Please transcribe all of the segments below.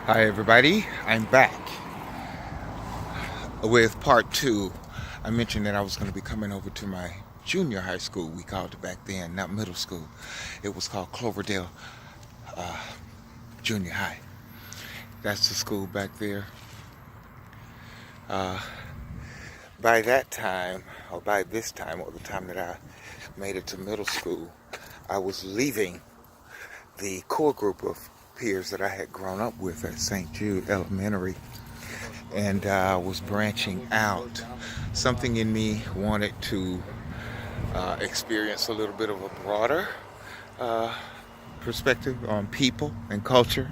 Hi everybody, I'm back with part two. I mentioned that I was going to be coming over to my junior high school. We called it back then, not middle school. It was called Cloverdale Junior High. That's the school back there. By that time, or by this time, or the time that I made it to middle school, I was leaving the core group of peers that I had grown up with at St. Jude Elementary, and was branching out. Something in me wanted to experience a little bit of a broader perspective on people and culture.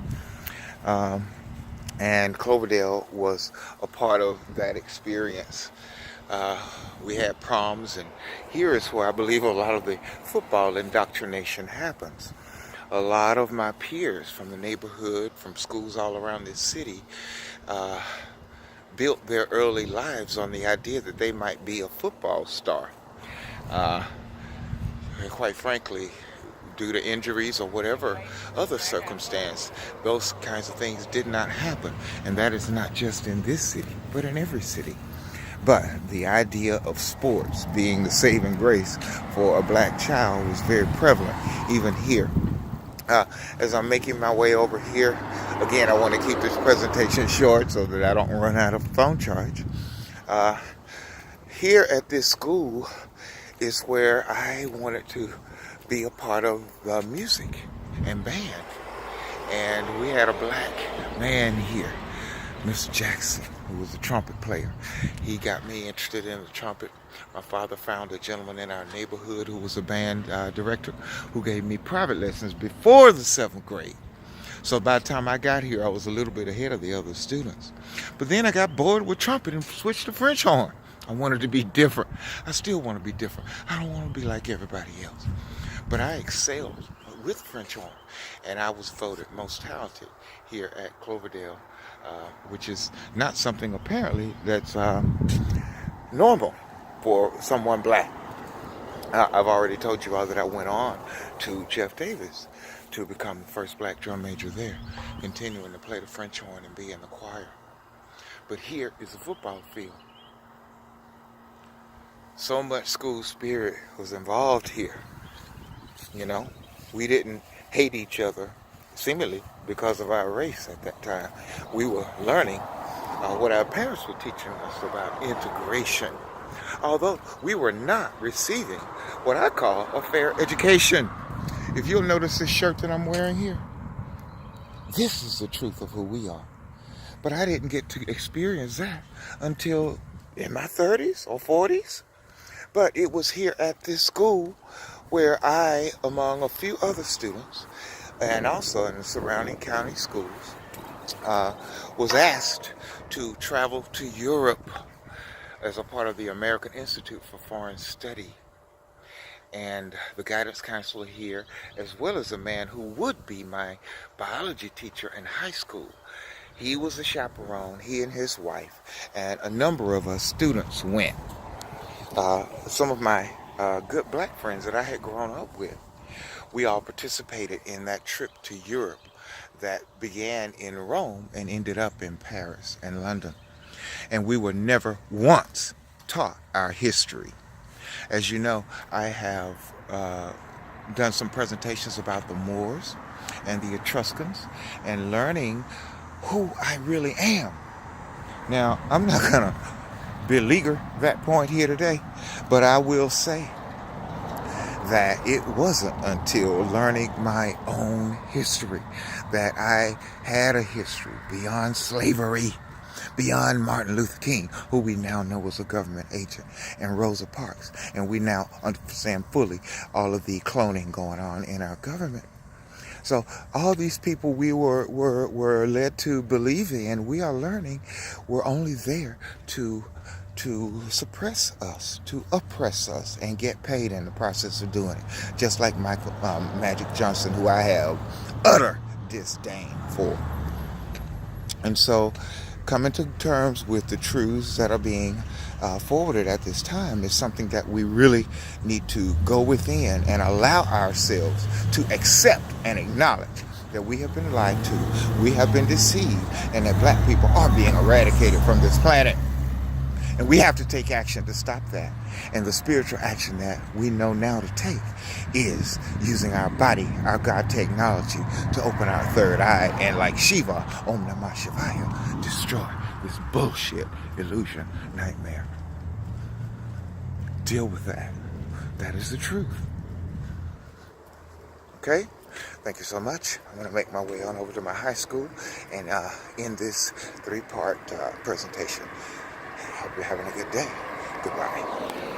And Cloverdale was a part of that experience. We had proms, and here is where I believe a lot of the football indoctrination happens. A lot of my peers from the neighborhood, from schools all around this city, built their early lives on the idea that they might be a football star. And quite frankly, due to injuries or whatever other circumstance, those kinds of things did not happen. And that is not just in this city, but in every city. But the idea of sports being the saving grace for a black child was very prevalent, even here. As I'm making my way over here, again, I want to keep this presentation short so that I don't run out of phone charge. Here at this school is where I wanted to be a part of music and band. And we had a black man here, Mr. Jackson, who was a trumpet player. He got me interested in the trumpet. My father found a gentleman in our neighborhood who was a band director who gave me private lessons before the 7th grade. So by the time I got here, I was a little bit ahead of the other students. But then I got bored with trumpet and switched to French horn. I wanted to be different. I still want to be different. I don't want to be like everybody else. But I excelled with French horn, and I was voted most talented here at Cloverdale, which is not something apparently that's normal for someone black. I've already told you all that I went on to Jeff Davis to become the first black drum major there, continuing to play the French horn and be in the choir. But here is a football field. So much school spirit was involved here. You know, we didn't hate each other, seemingly because of our race at that time. We were learning what our parents were teaching us about integration, although we were not receiving what I call a fair education. If you'll notice this shirt that I'm wearing here, this is the truth of who we are. But I didn't get to experience that until in my 30s or 40s. But it was here at this school where I, among a few other students, and also in the surrounding county schools, was asked to travel to Europe as a part of the American Institute for Foreign Study. And the guidance counselor here, as well as a man who would be my biology teacher in high school, he was a chaperone, he and his wife, and a number of us students went. Some of my good black friends that I had grown up with, we all participated in that trip to Europe that began in Rome and ended up in Paris and London. And we were never once taught our history. As you know, I have done some presentations about the Moors and the Etruscans and learning who I really am. Now, I'm not going to beleaguer that point here today, but I will say that it wasn't until learning my own history that I had a history beyond slavery, beyond Martin Luther King, who we now know was a government agent, and Rosa Parks, and we now understand fully all of the cloning going on in our government. So all these people we were led to believe in, we are learning, were only there to suppress us, to oppress us, and get paid in the process of doing it. Just like Michael Magic Johnson, who I have utter disdain for. And so coming to terms with the truths that are being forwarded at this time is something that we really need to go within and allow ourselves to accept and acknowledge that we have been lied to, we have been deceived, and that black people are being eradicated from this planet. And we have to take action to stop that. And the spiritual action that we know now to take is using our body, our God technology, to open our third eye and, like Shiva, Om Namah Shivaya, destroy this bullshit illusion nightmare. Deal with that. That is the truth. Okay? Thank you so much. I'm going to make my way on over to my high school and end this 3-part presentation. Hope you're having a good day. Goodbye.